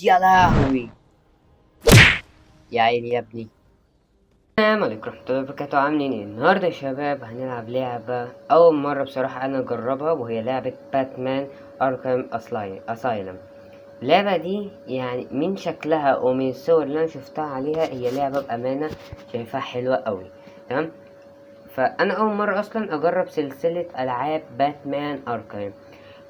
يا لهوي، يا عيني يا ابني. السلام عليكم ورحمة الله وبركاته، عاملين ايه؟ النهاردة يا شباب هنلعب لعبة أول مرة بصراحة أنا أجربها، وهي لعبة باتمان أركام أسايلم. اللعبة دي يعني من شكلها ومن الصور اللي أنا شفتها عليها هي لعبة بأمانة شايفها حلوة أوي. تمام. فأنا أول مرة أصلا أجرب سلسلة ألعاب باتمان أركام.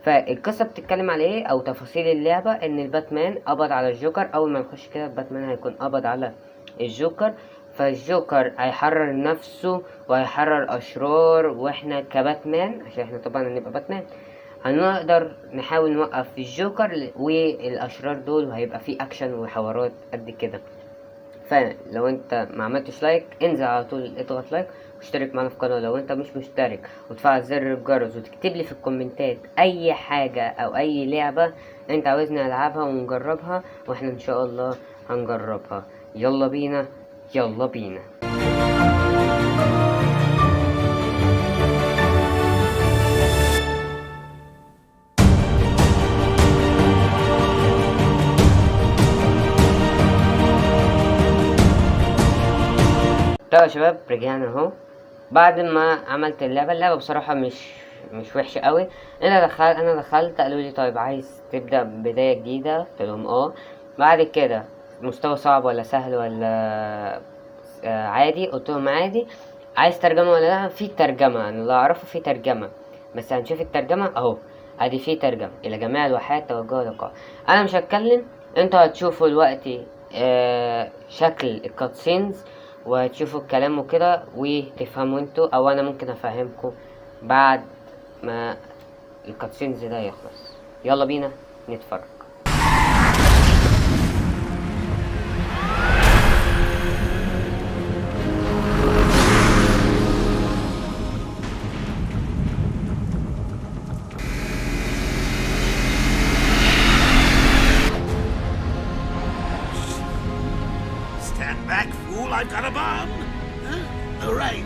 فالقصة بتتكلم على ايه او تفاصيل اللعبة، ان الباتمان قبض على الجوكر. اول ما يخش كده باتمان هيكون قبض على الجوكر، فالجوكر هيحرر نفسه وهيحرر اشرار، واحنا كباتمان عشان احنا طبعا هنبقى باتمان هنقدر نحاول نوقف الجوكر والاشرار دول، وهيبقى في اكشن وحوارات قد كده. فلو انت ما عملتش لايك انزل على طول اضغط لايك واشترك معانا في القناة لو انت مش مشترك، وتفعل زر الجرس وتكتب لي في الكومنتات اي حاجة او اي لعبة انت عاوزني العبها ونجربها، واحنا ان شاء الله هنجربها. يلا بينا، يلا بينا. طيب يا شباب رجعنا اهو بعد ما عملت اللعبة بصراحة مش وحشة قوي. انا دخلت قالوا لي طيب عايز تبدأ بداية جديدة، قلت لهم اه. بعد كده مستوى صعب ولا سهل ولا عادي، قلت لهم عادي. عايز ترجمة ولا لا؟ في ترجمة، انا اللي اعرفه في ترجمة، بس هنشوف الترجمة اهو. ادي في ترجمة الى جميع الواحات توجهوا لقاء. انا مش هتكلم، انتوا هتشوفوا دلوقتي شكل الكاتسينز وتشوفوا الكلام وكده وتفهموا انتوا، او انا ممكن افهمكم بعد ما الكاتسينز ده يخلص. يلا بينا نتفرج. Stand back, fool! I've got a bomb! Huh? All right.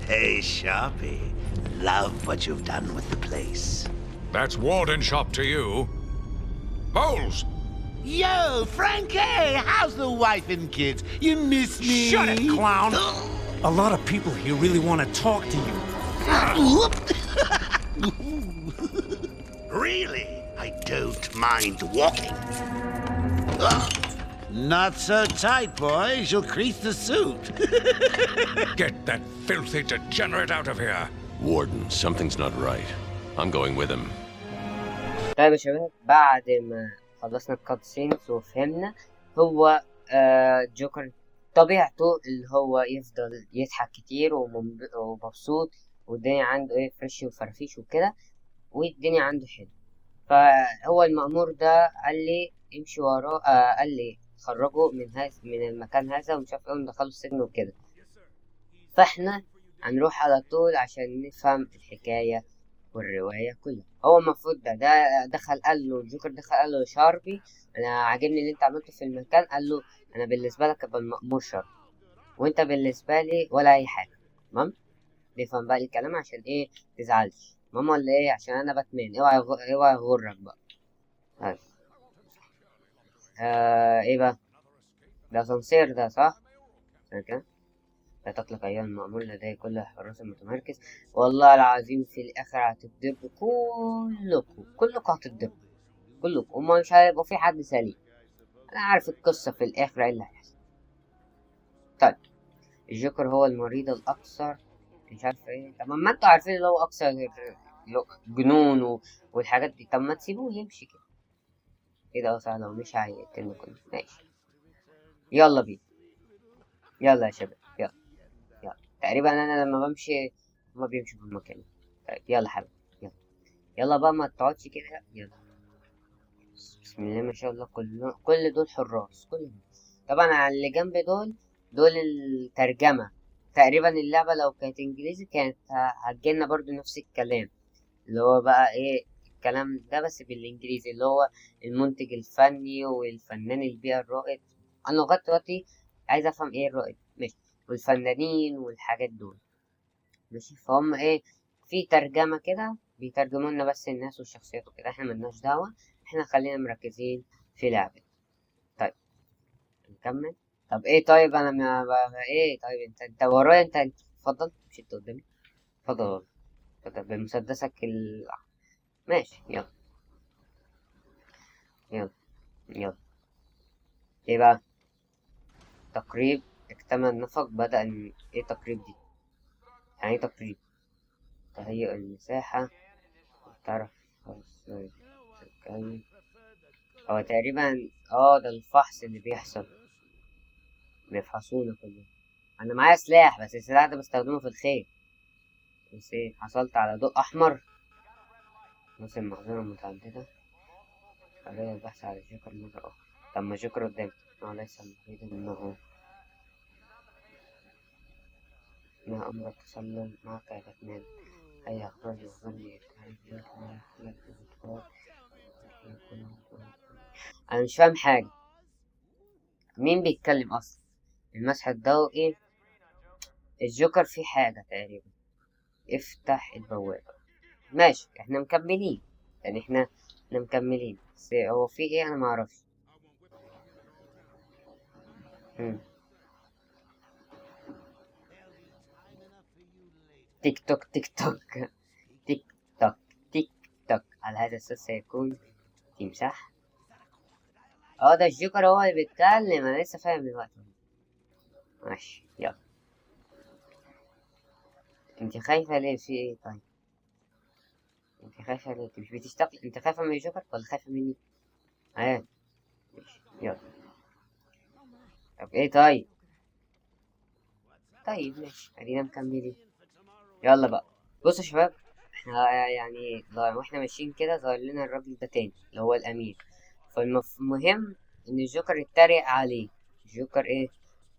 Hey, Sharpie. Love what you've done with the place. That's Warden Shop to you. Bowles! Yo, Frankie! How's the wife and kids? You miss me? Shut it, clown! A lot of people here really want to talk to you. Really? I don't mind walking. Not so tight, boys. You'll crease the suit. Get that filthy degenerate out of here! Warden, something's not right. I'm going with him. طيب يا شباب بعد ما خلصنا الكاتسينز وفهمنا هو جوكر طبيعته اللي هو يفضل يضحك كتير ومبسوط، والدنيا عنده ايه فريش وفرفيش وكده، والدنيا عنده حلو. فهو المأمور ده قال لي امشي وراه، قال لي خرجه من المكان هذا ومش عارف ايه، ودخله السجن وكده. فاحنا هنروح على طول عشان نفهم الحكاية والرواية كلها. هو المفروض ده دخل قال له الجوكر، دخل قال له شاربي انا عاجبني اللي انت عملته في المكان. قال له انا بالنسبة لك ابقى المأمور شر، وانت بالنسبة لي ولا اي حاجة. تمام. نفهم بقى الكلام عشان ايه تزعلش ماما ولا ايه، عشان انا باتمان. اوعى يغرك بقى. بس ايه بقى ده سانسير ده صح؟ كده لا تقلق أيها المأمور، لدي كل الحراس المتمركز. والله العظيم في الآخر هتتضربوا كلكم هتتضربوا كلكم، وما مش هيبقى في حد سليم. أنا عارف القصة في الآخر إيه اللي هيحصل. طيب الجوكر هو المريض الأكثر مش عارف إيه. طب ما أنتوا عارفين اللي هو أكثر جنون والحاجات دي. طب ما تسيبوه يمشي كده كده، سهلة ومش هيقتلنا كلنا. ماشي. يلا بينا. يلا يا شباب، يلا. يلا تقريبا انا لما بمشي هما بيمشوا في المكان. طيب يلا حبيبي، يلا. يلا بقى ما تقعدش كده، يلا. بسم الله ما شاء الله، كل دول حراس، كل دول. طبعا على اللي جنب دول الترجمة. تقريبا اللعبة لو كانت انجليزي كانت هتجيلنا برضو نفس الكلام، اللي هو بقى ايه الكلام ده بس بالانجليزي، اللي هو المنتج الفني والفنان البيئة الرائد. انا لغاية دلوقتي عايز افهم ايه الرائد، ماشي، والفنانين والحاجات دول، ماشي. فهم ايه، في ترجمة كده بيترجموا لنا بس الناس والشخصيات وكده، احنا ملناش دعوة، احنا خلينا مركزين في لعبة. طيب نكمل. طب ايه، طيب انا ايه، طيب انت ورايا، انت اتفضل، مش انت قدامي، اتفضل والله. اتفضل بمسدسك ماشي، يلا. يلا. يلا. ايه بقى؟ تقريب اكتمل النفق، بدأ ايه تقريب دي؟ يعني ايه تقريب؟ تهيئ المساحة، تعرف خلاص، هو تقريبا ده الفحص اللي بيحصل، بيفحصونا كلنا. انا معايا سلاح، بس السلاح ده بستخدمه في الخيل. بس ايه، حصلت على ضوء احمر، مثل مخزونة متعددة، علي البحث على جوكر مرة اخرى. طب ما جوكر قدامي، ليس الوحيد انها امر التسلل معك يا باتمان. هيا اخرج وغني. انا مش فاهم حاجة، مين بيتكلم اصلا؟ المسح الضوئي، الجوكر فيه حاجة تقريبا. افتح البوابة. ماشي، احنا مكملين، يعني احنا مكملين، بس هو في ايه انا معرفش. مم. تيك توك تيك توك تيك توك تيك توك، على هذا الأساس سيكون تمساح. ده الجوكر هو اللي بيتكلم، انا لسه فاهم دلوقتي. ماشي يلا. انت خايفة ليه، في ايه طيب؟ انت خايفة ليه؟ انت مش بتشتغل، انت خايفة من الجوكر ولا خايفة مني؟ ماشي، يلا. طب ايه طيب؟ طيب ماشي، ادينا مكملين. يلا بقى. بصوا يا شباب، احنا يعني واحنا ماشيين كده ظهر لنا الراجل ده تاني اللي هو الامير. فالمهم ان الجوكر اتريق عليه. الجوكر ايه؟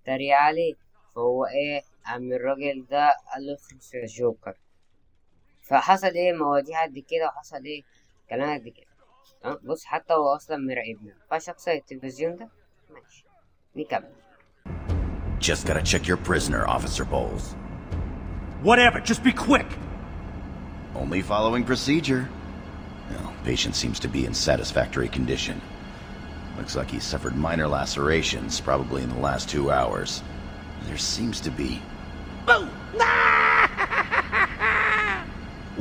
اتريق عليه. فهو ايه، عم الراجل ده قال له اخلص يا جوكر. فحصل ايه مواضيع قد كده، وحصل ايه كلام قد كده. بص، حتى هو اصلا مراقبنا، فشخص التلفزيون ده. ماشي، نكمل. Just gotta check your prisoner, Officer Bowles. Whatever, just be quick! Only following procedure. Well, patient seems to be in satisfactory condition. Looks like he suffered minor lacerations, probably in the last 2 hours. There seems to be... Boo!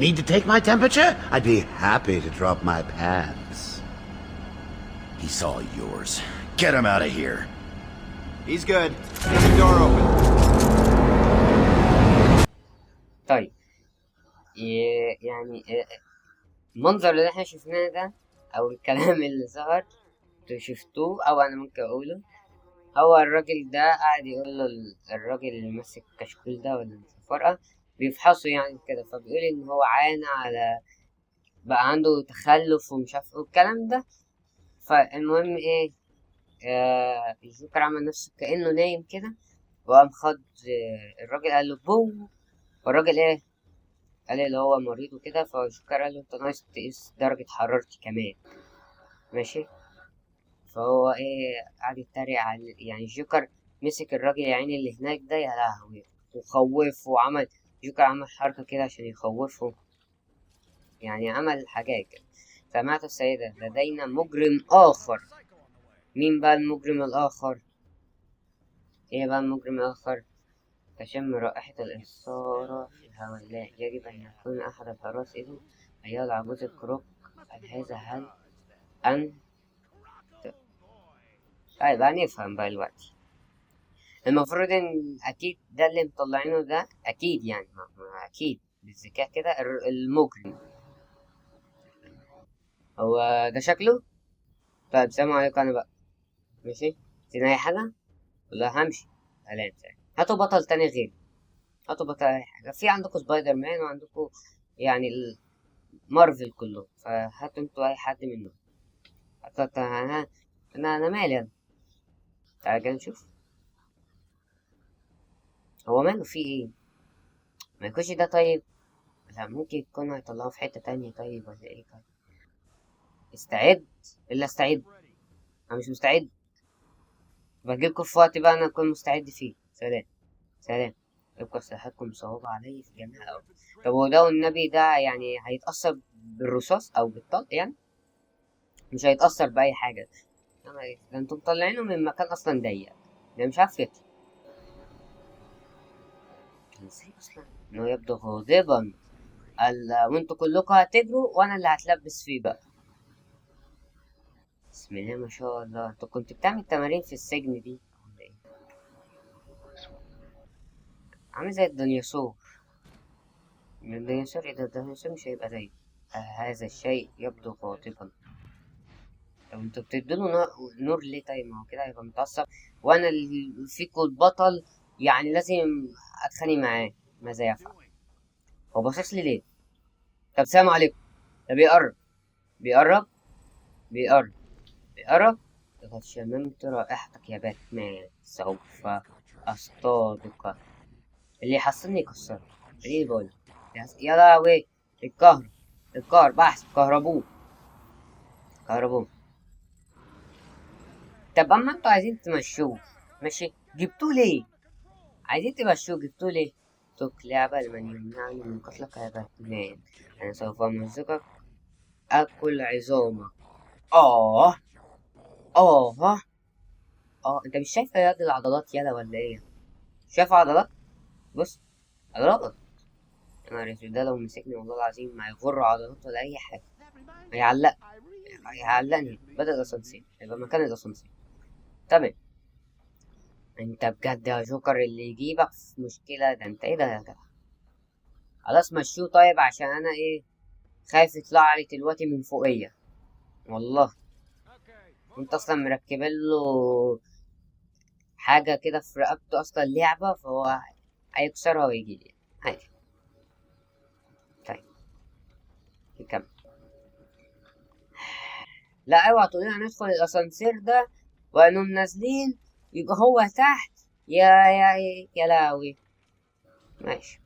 Need to take my temperature? I'd be happy to drop my pants. He's all yours. Get him out of here. He's good. Get the door open. طيب يعني المنظر اللي احنا شفناه ده، او الكلام اللي ظهر انتوا شفتوه او انا ممكن اقوله. هو الراجل ده قاعد يقول له الراجل اللي ماسك الكشكول ده ولا الفرقة بيفحصه يعني كده، فبيقول ان هو عانى على، بقى عنده تخلف ومش عارف ايه والكلام ده. فالمهم ايه، الجوكر عمل نفسه كأنه نايم كده، وقام خد الراجل قال له بو. والراجل ايه، قال اللي هو مريض وكده. فالجوكر قال له انت ناقص تقيس درجة حرارتي كمان، ماشي. فهو ايه، قعد يتريق على، يعني الجوكر مسك الراجل يا عيني اللي هناك ده، يا لهوي، وخوفه، وعمل الجوكر عمل حركة كده عشان يخوفه، يعني عمل حاجات كده. سمعت السيدة لدينا مجرم آخر. مين بقى المجرم الآخر؟ ايه بقى المجرم الآخر؟ تشم رائحة الإثارة في الهواء. لا، يجب أن يكون أحد الحراس إذن أيها العجوز الكروك. هل أن طيب هنفهم بقى دلوقتي. المفروض ان اكيد ده اللي مطلعينه ده، اكيد يعني اكيد بالذكاء كده المجرم هو ده شكله. طيب سلام عليكم انا بقى، ماشي. تنهي حاجة؟ لا همشي. سلام سلام. هاتوا بطل تاني غيري. هاتوا بطل اي حاجة. في عندكم سبايدر مان وعندكم يعني مارفل كله، فهاتوا انتوا اي حد منهم. انا مالي انا. تعالى كده نشوف. هو ماله فيه ايه؟ ما يكونش ده طيب؟ لا ممكن يكون هيطلعوه في حتة تانية طيب ولا ايه طيب؟ استعد. الا استعد. انا مش مستعد. بجيلكوا في وقت بقى انا اكون مستعد فيه. سلام. سلام. يبقى سلاحاتكم مصوبة علي في جميع الأوقات. طب هو ده والنبي ده يعني هيتأثر بالرصاص أو بالطلق يعني؟ مش هيتأثر بأي حاجة. ده انتوا مطلعينه من مكان أصلا ضيق. ده مش عارف يطلع. ازاي أصلا؟ إنه يبدو غاضبا. وانتوا كلكم هتجروا وأنا اللي هتلبس فيه بقى. بسم الله ما شاء الله. انت كنت بتعمل تمارين في السجن دي ولا ايه؟ عامل زي الديناصور. الديناصور ايه ده؟ الديناصور مش هيبقى زي هذا الشيء يبدو غاضبا. طب انتوا بتديله نور ليه طيب؟ ما هو كده هيبقى متعصب وانا اللي فيكوا البطل، يعني لازم اتخانق معاه. ماذا يفعل؟ هو باصص لي ليه؟ طب سلام عليكم. ده بيقرب. بيقرب. بيقرب. بيقرب. لقد شممت رائحتك يا باتمان، سوف اصطادك. اللي يحصلني يكسرني. ايه بقول؟ يا لهوي. القهر. القهر بحث كهربوه. كهربوه. طب اما انتوا عايزين تمشوه ماشي، جبتوه ليه؟ عايزين تمشوه جبتوه ليه؟ توك لعبة لمن يمنعني من قتلك يا باتمان. انا سوف امزقك. اكل عظامك. اه. اه. اه انت مش شايف يا العضلات يلا ولا ايه؟ شايف عضلات؟ بص. عضلات. انا الرجل ده لو مسكني والله العظيم ما يغر عضلات ولا اي حاجة. هيعلق. هيعلقني بدل الاسانسير، يبقى مكان الاسانسير. تمام. انت بجد يا جوكر اللي يجيبك في مشكلة ده انت ايه ده يا جدع؟ خلاص مشوه طيب عشان انا ايه؟ خايف يطلع لي دلوقتي من فوقيا. والله. كنت اصلا مركب له حاجة كده في رقبته اصلا لعبة، فهو هيكسرها ويجي لي عادي. طيب. نكمل. لا اوعى تقولي هندخل الاسانسير ده وانهم نازلين يبقى هو تحت. يا لاوي. ماشي.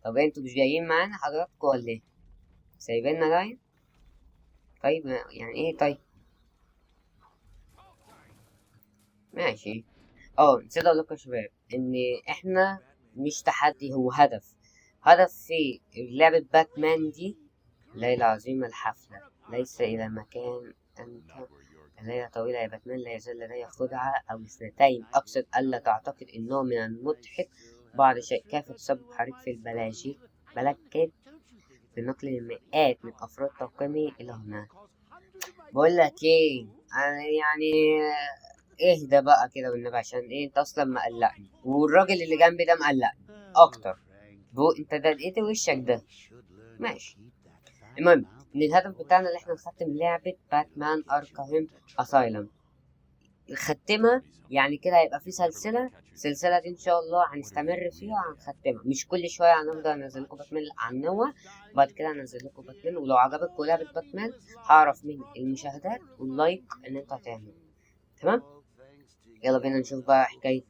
طب انتوا مش جايين معانا حضراتكم ولا ايه؟ سايبيننا لاين؟ طيب يعني ايه طيب؟ ماشي. اه نسيت اقول لكم يا شباب ان احنا مش تحدي، هو هدف. هدف في لعبة باتمان دي. ليلة عظيمة الحفلة ليس إلى مكان أنت. الليلة طويلة يا باتمان، لا يزال لدي خدعة أو اثنتين أقصد ألا تعتقد أنه من المضحك بعض شيء كيف تسبب حريق في البلاجيك بلاكيت بنقل المئات من أفراد طاقمي إلى هنا. بقول لك إيه، أنا يعني اهدى بقى كده والنبي عشان ايه انت اصلا مقلقني والراجل اللي جنبي ده مقلقني اكتر. انت ده ايه وشك ده؟ ماشي. المهم ان الهدف بتاعنا اللي احنا نختم لعبة باتمان اركاهم اسايلم. نختمها يعني كده هيبقى في سلسلة دي ان شاء الله هنستمر فيها وهنختمها، مش كل شوية هنفضل انزل لكم باتمان عن نوع وبعد كده هنزل لكم باتمان. ولو عجبتكم لعبة باتمان هعرف من المشاهدات واللايك ان انتوا هتعملوا. تمام. يلا بينا نشوف بقى حكاية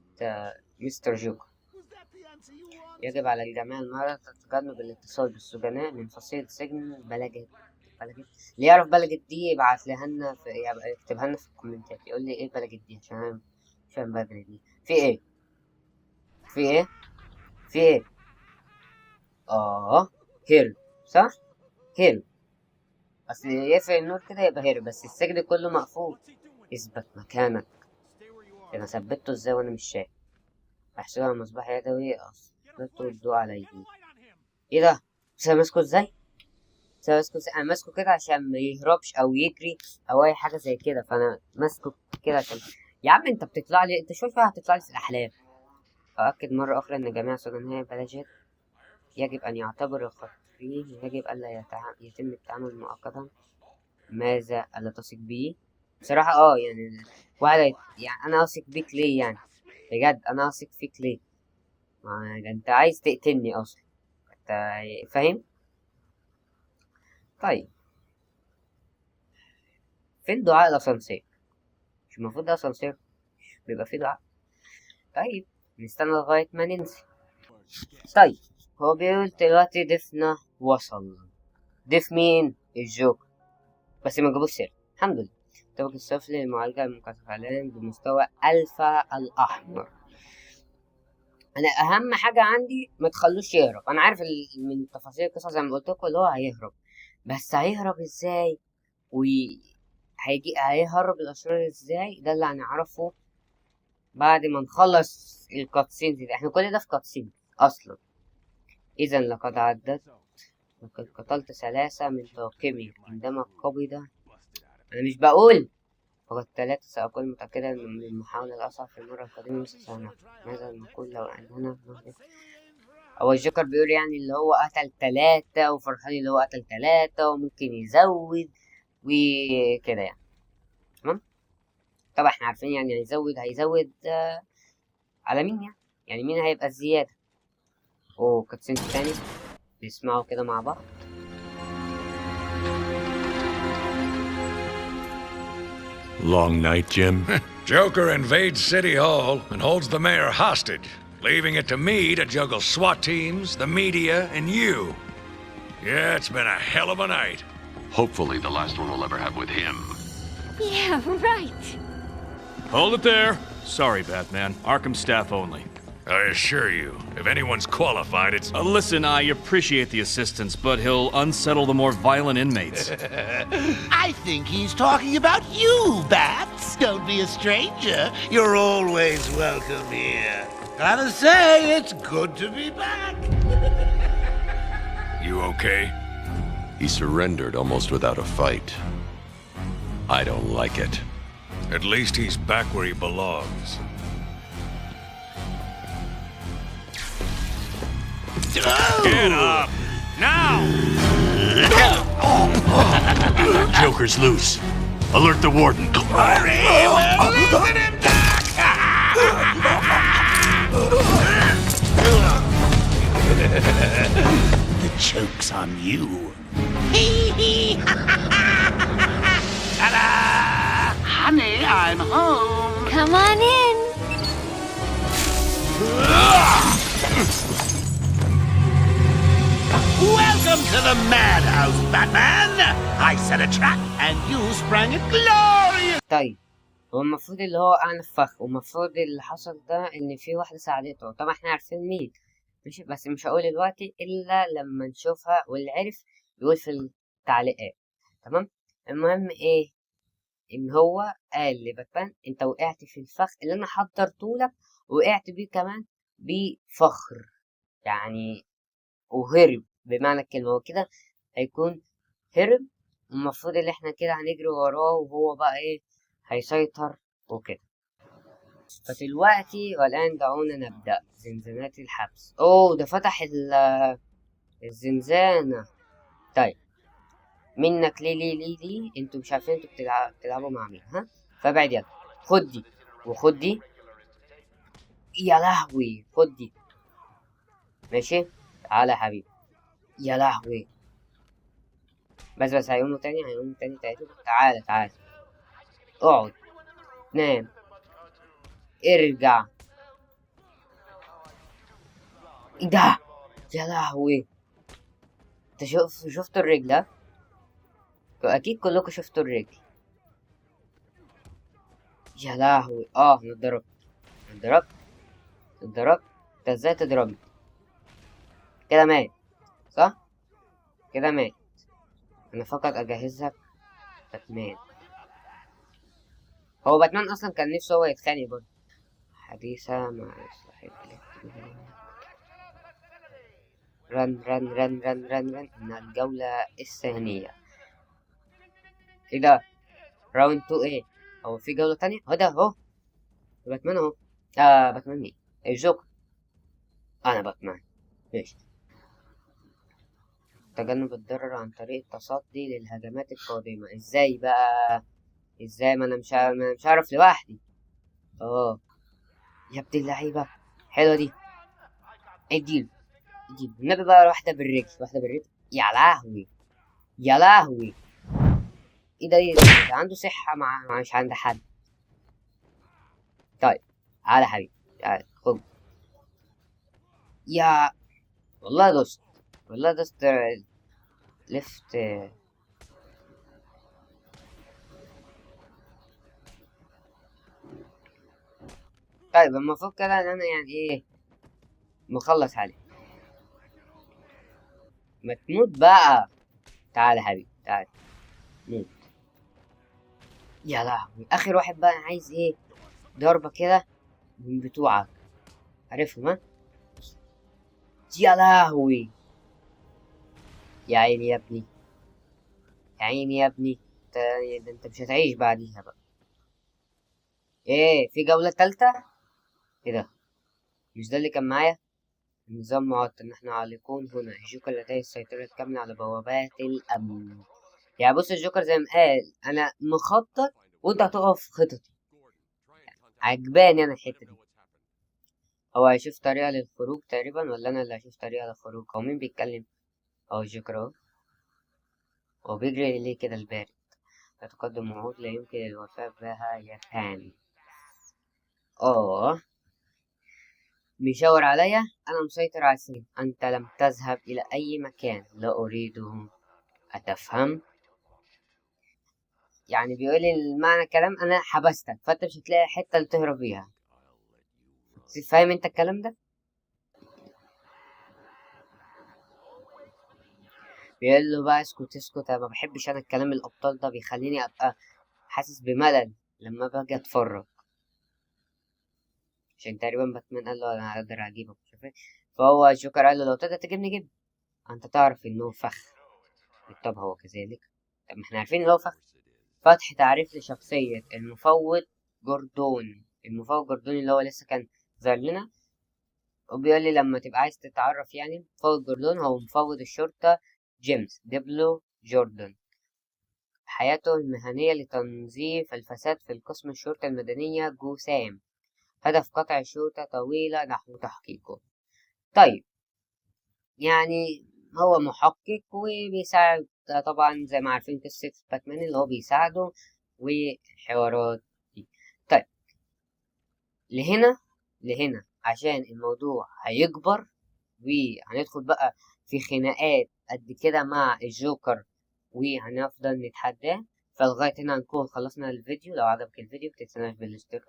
مستر جوكر. يجب على الجميع المرة تجنب الاتصال بالسجناء من فصيلة سجن بلجت. اللي يعرف بلجت دي يبعت لها لنا يكتبها لنا في الكومنتات يقول لي ايه بلجت دي عشان انا مش فاهم بلجت دي في ايه. في ايه. في ايه. هيرو. صح. هيرو. اصل يقفل النور كده يبقى هيرو بس السجن كله مقفول. اثبت مكانك. انا ثبته ازاي وانا مش شايف؟ احسبها مصباح يدوي اصلته الضوء عليه. ايه ده؟ بس انا ماسكه ازاي؟ انا ماسكه كده عشان ما يهربش او يجري او اي حاجه زي كده، فانا ماسكه كده عشان يا عم انت بتطلع لي، انت شوف هتطلع لي في الاحلام. أؤكد مرة أخرى أن جميع سجناء بلجت يجب أن يعتبر الخطفين، يجب ألا يتم التعامل مؤقتا. ماذا ألا تثق بي؟ بصراحة يعني واحد يعني انا اثق بيك ليه يعني؟ بجد انا اثق فيك ليه؟ ما انت عايز تقتلني اصلا، انت فاهم؟ طيب فين دعاء الاسانسير؟ مش المفروض ده اسانسير بيبقى فيه دعاء؟ طيب نستنى لغاية ما ننزل. طيب هو بيقول دلوقتي ضيفنا وصل. ضيف مين؟ الجوكر. بس ما جابوش سير، الحمد لله. طبق السفلي للمعالجة المكافحلين بمستوى ألفا الأحمر. أنا أهم حاجة عندي ما تخلوش يهرب. أنا عارف من تفاصيل القصة زي ما قلت لكم اللي هو هيهرب، بس هيهرب إزاي؟ هيهرب الأشرار إزاي؟ ده اللي هنعرفه بعد ما نخلص الكاتسين دي. احنا كل ده في كاتسين أصلا. إذا لقد قتلت 3 من طاقمي عندما قبض. أنا مش بقول فقط 3. سأكون متأكدا من المحاولة الأصعب في المرة القادمة مثل سنة. ماذا نقول لو أننا هو الجوكر بيقول يعني اللي هو قتل 3 وفرحان اللي هو قتل 3 وممكن يزود وكده يعني. تمام. طبعا احنا عارفين يعني هيزود على مين يعني؟ يعني مين هيبقى الزيادة؟ وكاتسين تاني نسمعه كده مع بعض. Long night, Jim? Joker invades City Hall and holds the mayor hostage, leaving it to me to juggle SWAT teams, the media, and you. Yeah, it's been a hell of a night. Hopefully the last one we'll ever have with him. Yeah, right. Hold it there. Sorry, Batman. Arkham staff only. I assure you, if anyone's qualified, it's... Listen, I appreciate the assistance, but he'll unsettle the more violent inmates. I think he's talking about you, Bats. Don't be a stranger. You're always welcome here. Gotta say, it's good to be back. You okay? He surrendered almost without a fight. I don't like it. At least he's back where he belongs. Get up! Now! Joker's loose. Alert the warden. Hurry! We're losing him, Doc! The joke's on you. Ta-da! Honey, I'm home. Come on in. Welcome to the madhouse, Batman! I set a trap and you sprang it glorious! طيب هو المفروض اللي هو أنفخ، والمفروض اللي حصل ده إن في واحدة ساعدته. طبعا احنا عارفين مين، ماشي، بس مش هقول دلوقتي إلا لما نشوفها، واللي عرف يقول في التعليقات. تمام. المهم إيه؟ إن هو قال لباتمان أنت وقعت في الفخ اللي أنا حضرتهولك، وقعت بيه كمان بفخر يعني، وهرب بمعنى الكلمة. هو كده هيكون هرب، المفروض اللي احنا كده هنجري وراه وهو بقى ايه هيسيطر وكده. فدلوقتي والآن دعونا نبدأ زنزانات الحبس. اوه ده فتح الزنزانة. طيب منك ليه انتوا مش عارفين انتوا بتلعبوا مع مين، ها؟ فابعد يلا. خد دي وخد دي. يا لهوي خد دي. ماشي تعالى يا حبيبي. يا لهوي بس هيقوموا تاني تاني. تعالى اقعد نام ارجع. ايه ده؟ يا لهوي انت شفتوا الرجل ده؟ اكيد كلكم شفتوا الرجل. يا لهوي انا اتضربت. انت ازاي تضربني كده؟ مات صح كده، مات. انا فقط اجهزك باتمان. هو باتمان اصلا كان نفسه هو يتخانق برضه. حديثة مع صاحب رن ان الجولة الثانية. ايه ده؟ راوند 2 ايه؟ هو في جولة تانية؟ هو ده اهو باتمان اهو. باتمان مين؟ الجوكر. انا باتمان. ماشي. تجنب الضرر عن طريق التصدي للهجمات القادمة. ازاي بقى؟ ازاي؟ ما انا مش هعرف لوحدي. اه يا ابن اللعيبة، حلوة دي. اديله النبي بقى، واحدة بالرجل. يا لهوي يا لهوي، ايه ده؟ عنده صحة مش عند حد. طيب تعالى يا حبيبي، تعالى خد. يا والله دوست لفت. طيب المفروض كده ان انا يعني ايه، مخلص عليه. ما تموت بقى. تعالى يا حبيبي تعالى موت. يا لهوي، اخر واحد بقى. عايز ايه؟ ضربة كده من بتوعك، عارفهم ها؟ يا لهوي، يا عيني يا ابني، يا عيني يا ابني. انت مش هتعيش بعديها بقى. ايه، في جولة تالتة؟ ايه ده؟ مش ده اللي كان معايا؟ النظام معطل، نحن عالقون هنا. الجوكر لديه السيطرة الكاملة على بوابات الأمن. يعني بص، الجوكر زي ما قال أنا مخطط وأنت هتقف في خططي. عجباني أنا الحتة دي. هو هيشوف طريقة للخروج تقريبا، ولا أنا اللي هشوف طريقة للخروج؟ هو مين بيتكلم؟ هو الجوكر أهو. هو بيجري ليه كده البارد؟ تتقدم وعود لا يمكن الوفاء بها يا تاني. بيشاور عليا. أنا مسيطر على السجن، أنت لم تذهب إلى أي مكان لا أريده، أتفهم؟ يعني بيقول لي المعنى كلام أنا حبستك، فأنت مش هتلاقي حتة اللي تهرب بيها. فاهم أنت الكلام ده؟ بيقول له بقى اسكت اسكت، أنا ما بحبش أنا الكلام الأبطال ده، بيخليني أبقى حاسس بملل لما باجي أتفرج. عشان تقريبا باتمان قال له أنا هقدر أجيبك، مش عارف إيه. فهو الجوكر قال له لو تقدر تجيبني جيب. أنت تعرف إنه فخ. بالطبع هو كذلك. طب ما احنا عارفين إن هو فخ. فتح تعريف لشخصية المفوض جوردون. اللي هو لسه كان ظهر لنا. وبيقول لي لما تبقى عايز تتعرف، يعني مفوض جوردون هو مفوض الشرطة جيمس ديبلو جوردون. حياته المهنية لتنظيف الفساد في القسم الشرطة المدنية جوسام. هدف قطع شرطة طويلة نحو تحقيقه. طيب يعني هو محقق وبيساعد طبعا، زي ما عارفين قصة باتمان اللي هو بيساعده والحوارات دي. طيب لهنا عشان الموضوع هيكبر وهندخل بقى في خناقات قد كده مع الجوكر وهنفضل نتحداه. فلغاية هنا هنكون خلصنا الفيديو. لو عجبك الفيديو متنساش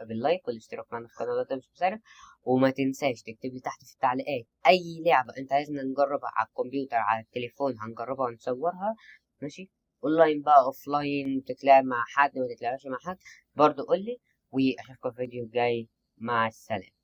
باللايك والاشتراك معنا في القناة، ده مش مسارع. وما تنساش تكتب لي تحت في التعليقات اي لعبة انت عايزنا نجربها على الكمبيوتر، على التليفون، هنجربها ونصورها. ماشي، اونلاين بقى اوفلاين، تتلعب مع حد ما تتلعبش مع حد، برضو قولي. واشوفكم في الفيديو الجاي، مع السلامة.